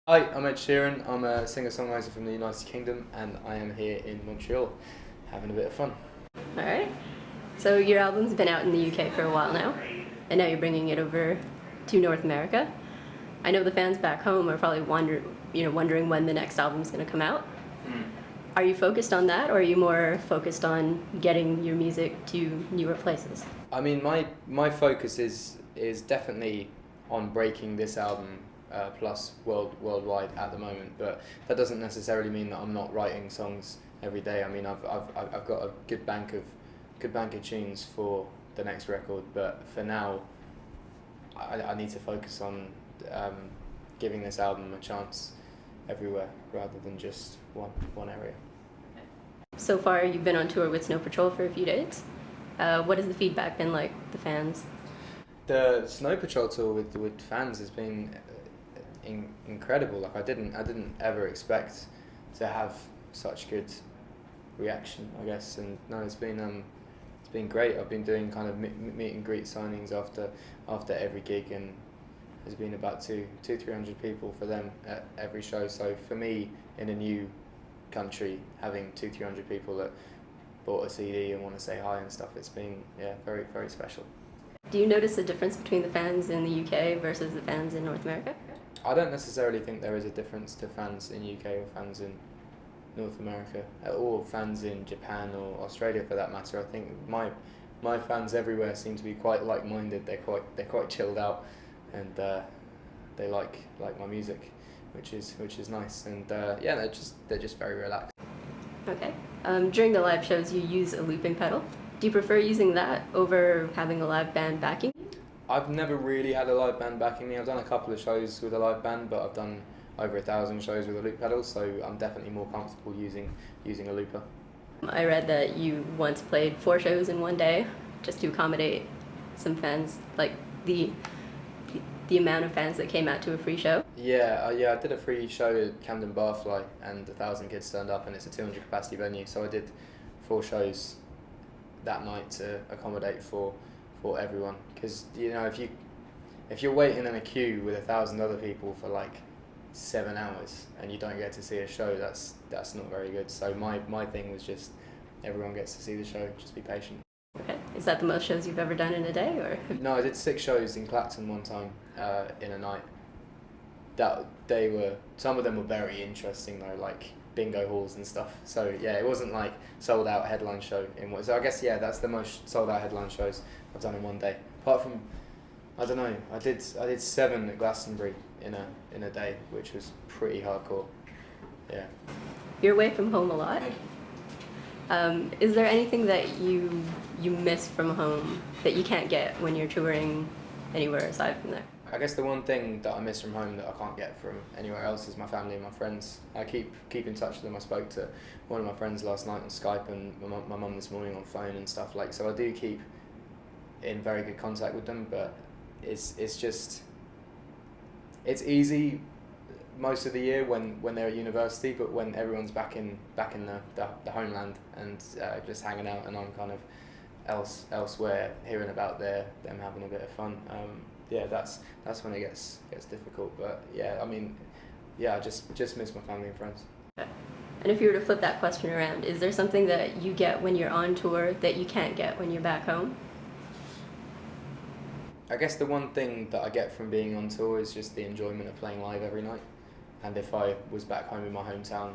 Hi, I'm Ed Sheeran. I'm a singer-songwriter from the United Kingdom, and I am here in Montreal having a bit of fun. All right. So your album's been out in the UK for a while now, and now you're bringing it over to North America. I know the fans back home are probably wondering when the next album's going to come out. Are you focused on that, or are you more focused on getting your music to newer places? I mean, my focus is definitely on breaking this album plus worldwide at the moment, but that doesn't necessarily mean that I'm not writing songs every day. I mean, I've got a good bank of tunes for the next record, but for now, I need to focus on giving this album a chance everywhere rather than just one area. So far, you've been on tour with Snow Patrol for a few days. What has the feedback been like, the fans? The Snow Patrol tour with fans has been incredible. Like I didn't ever expect to have such good reaction, I guess. And no, it's been great. I've been doing kind of meet and greet signings after every gig, and there's been about 300 people for them at every show. So for me, in a new country, having 300 people that bought a CD and want to say hi and stuff, it's been very very special. Do you notice a difference between the fans in the UK versus the fans in North America? I don't necessarily think there is a difference to fans in UK or fans in North America, or fans in Japan or Australia for that matter. I think my fans everywhere seem to be quite like-minded. They're quite chilled out, and they like my music, which is nice. And they're just very relaxed. Okay. During the live shows, you use a looping pedal. Do you prefer using that over having a live band backing you? I've never really had a live band backing me. I've done a couple of shows with a live band, but I've done over 1,000 shows with a loop pedal, so I'm definitely more comfortable using a looper. I read that you once played 4 shows in one day just to accommodate some fans, like the amount of fans that came out to a free show. Yeah, I did a free show at Camden Barfly, and 1,000 kids turned up, and it's a 200 capacity venue. So I did 4 shows that night to accommodate for everyone. Because if you're waiting in a queue with 1,000 other people for like 7 hours and you don't get to see a show, that's not very good. So my thing was just everyone gets to see the show. Just be patient. Okay. Is that the most shows you've ever done in a day, or? No, I did 6 shows in Clacton one time in a night. Some of them were very interesting though, like bingo halls and stuff. So yeah, it wasn't like sold out headline show in one. So I guess that's the most sold out headline shows I've done in one day. Apart from, I don't know, I did 7 at Glastonbury in a day, which was pretty hardcore. Yeah. You're away from home a lot. Is there anything that you miss from home that you can't get when you're touring anywhere aside from there? I guess the one thing that I miss from home that I can't get from anywhere else is my family and my friends. I keep in touch with them. I spoke to one of my friends last night on Skype, and my mum this morning on phone and stuff. Like, so I do keep in very good contact with them, but it's easy most of the year when they're at university, but when everyone's back in the homeland and just hanging out, and I'm kind of elsewhere hearing about them having a bit of fun. That's when it gets difficult. But I mean, I just miss my family and friends. Okay. And if you were to flip that question around, is there something that you get when you're on tour that you can't get when you're back home? I guess the one thing that I get from being on tour is just the enjoyment of playing live every night. And if I was back home in my hometown,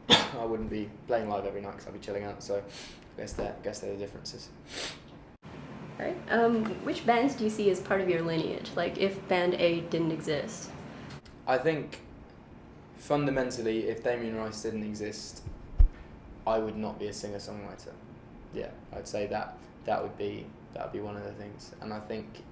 I wouldn't be playing live every night because I'd be chilling out. So I guess they're the differences. All right. Which bands do you see as part of your lineage? Like, if Band A didn't exist? I think fundamentally, if Damien Rice didn't exist, I would not be a singer-songwriter. Yeah, I'd say that would be one of the things. And I think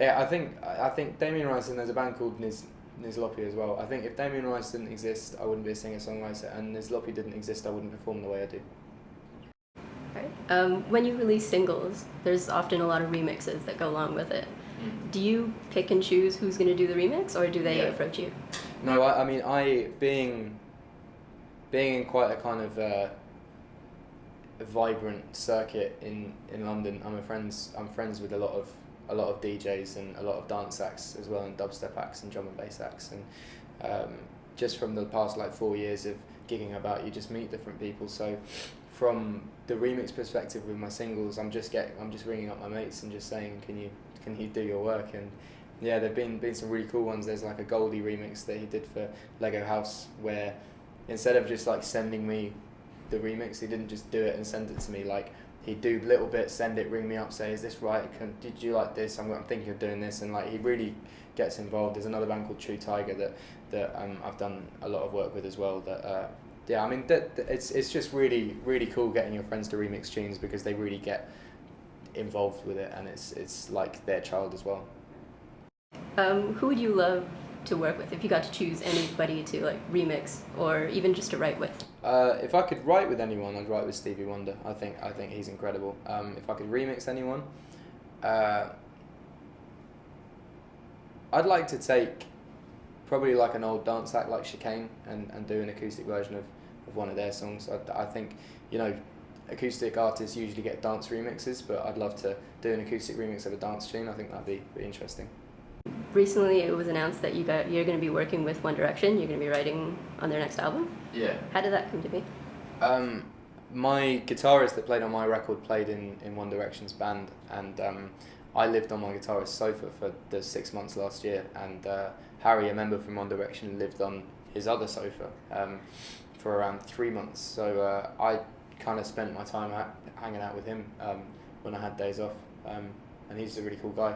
I think Damien Rice, and there's a band called Nizlopi as well. I think if Damien Rice didn't exist, I wouldn't be a singer-songwriter, and Nizlopi didn't exist, I wouldn't perform the way I do. Right. When you release singles, there's often a lot of remixes that go along with it. Do you pick and choose who's going to do the remix, or do they approach you? No, I mean, being in quite a kind of a vibrant circuit in London, I'm friends with a lot of a lot of DJs and a lot of dance acts as well, and dubstep acts and drum and bass acts, and just from the past like 4 years of gigging about, you just meet different people. So from the remix perspective with my singles, I'm just ringing up my mates and just saying, can you do your work? And yeah, there've been some really cool ones. There's like a Goldie remix that he did for Lego House, where instead of just like sending me the remix, he didn't just do it and send it to me. Like, he'd do little bits, send it, ring me up, say, is this right? Did you like this? I'm thinking of doing this. And like, he really gets involved. There's another band called True Tiger that I've done a lot of work with as well. That yeah, I mean, it's just really, really cool getting your friends to remix tunes, because they really get involved with it, and it's like their child as well. Who would you love to work with if you got to choose anybody to like remix or even just to write with? If I could write with anyone, I'd write with Stevie Wonder. I think he's incredible. If I could remix anyone, I'd like to take probably like an old dance act like Chicane and do an acoustic version of one of their songs. I think, you know, acoustic artists usually get dance remixes, but I'd love to do an acoustic remix of a dance tune. I think that'd be interesting. Recently it was announced that you're going to be working with One Direction. You're going to be writing on their next album. Yeah. How did that come to be? My guitarist that played on my record played in One Direction's band, and I lived on my guitarist's sofa for the 6 months last year, and Harry, a member from One Direction, lived on his other sofa for around 3 months. So I kind of spent my time hanging out with him when I had days off, and he's a really cool guy.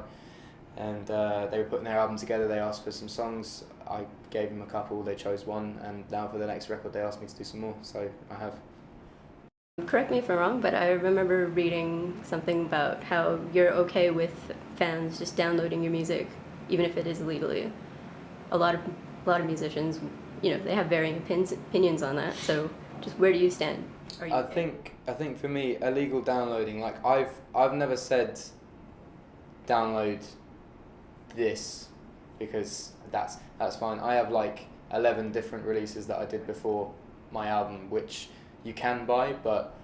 And they were putting their album together. They asked for some songs. I gave them a couple. They chose one, and now for the next record they asked me to do some more. So I have. Correct me if I'm wrong, but I remember reading something about how you're okay with fans just downloading your music, even if it is illegally. A lot of musicians, you know, they have varying opinions on that. So just where do you stand? I think for me, illegal downloading, like I've never said download this, because that's fine. I have like 11 different releases that I did before my album, which you can buy, but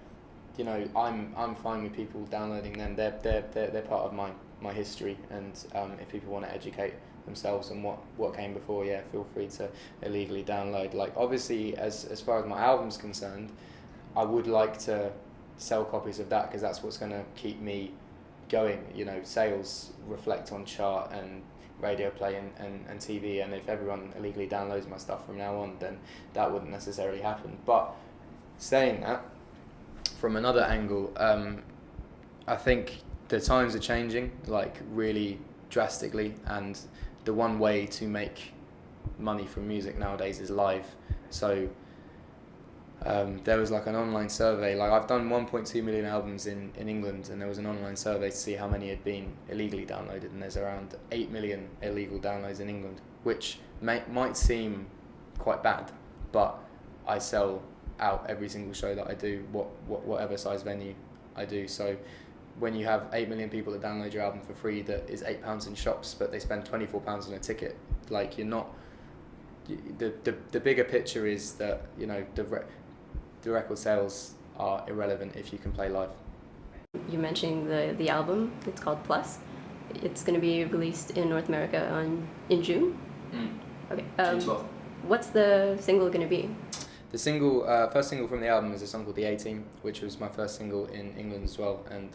you know, I'm fine with people downloading them. They're part of my history, and if people want to educate themselves on what came before, yeah, feel free to illegally download. Like, obviously, as far as my album's concerned, I would like to sell copies of that, because that's what's going to keep me going. You know, sales reflect on chart and radio play and TV, and if everyone illegally downloads my stuff from now on, then that wouldn't necessarily happen. But saying that, from another angle, I think the times are changing, like really drastically, and the one way to make money from music nowadays is live. So there was like an online survey, like I've done 1.2 million albums in England, and there was an online survey to see how many had been illegally downloaded, and there's around 8 million illegal downloads in England, which might seem quite bad, but I sell out every single show that I do, whatever size venue I do. So when you have 8 million people that download your album for free, that is £8 in shops, but they spend £24 on a ticket, like, you're not, the bigger picture is that, you know, the record sales are irrelevant if you can play live. You mentioned the album. It's called Plus. It's going to be released in North America in June. Okay. June 12th. What's the single going to be? The single, first single from the album is a song called The A-Team, which was my first single in England as well, and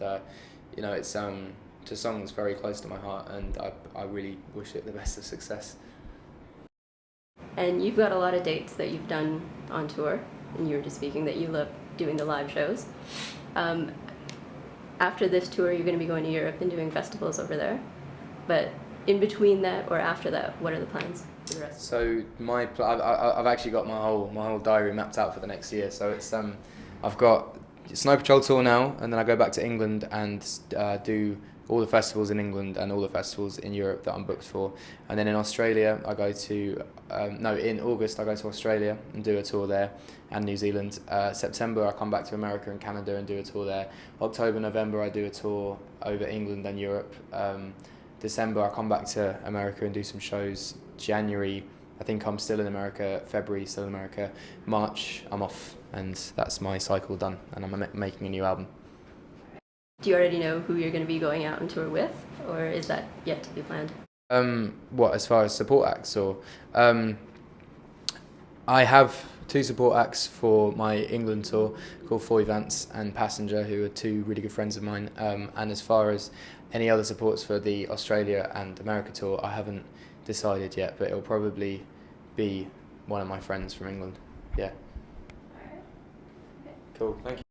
you know, it's a song that's very close to my heart, and I really wish it the best of success. And you've got a lot of dates that you've done on tour, and you were just speaking that you love doing the live shows. After this tour, you're going to be going to Europe and doing festivals over there, but in between that or after that, what are the plans for the rest? So I've actually got my whole diary mapped out for the next year. So it's I've got Snow Patrol tour now, and then I go back to England and do all the festivals in England and all the festivals in Europe that I'm booked for. And then in Australia, I go to in August I go to Australia and do a tour there, and New Zealand. September I come back to America and Canada and do a tour there. October, November I do a tour over England and Europe. December I come back to America and do some shows. January I think I'm still in America. February still in America. March I'm off, and that's my cycle done, and I'm making a new album. Do you already know who you're going to be going out on tour with, or is that yet to be planned? What, as far as support acts, or I have 2 support acts for my England tour called Foy Vance and Passenger, who are 2 really good friends of mine. And as far as any other supports for the Australia and America tour, I haven't decided yet, but it'll probably be one of my friends from England. Yeah. Cool. Thank you.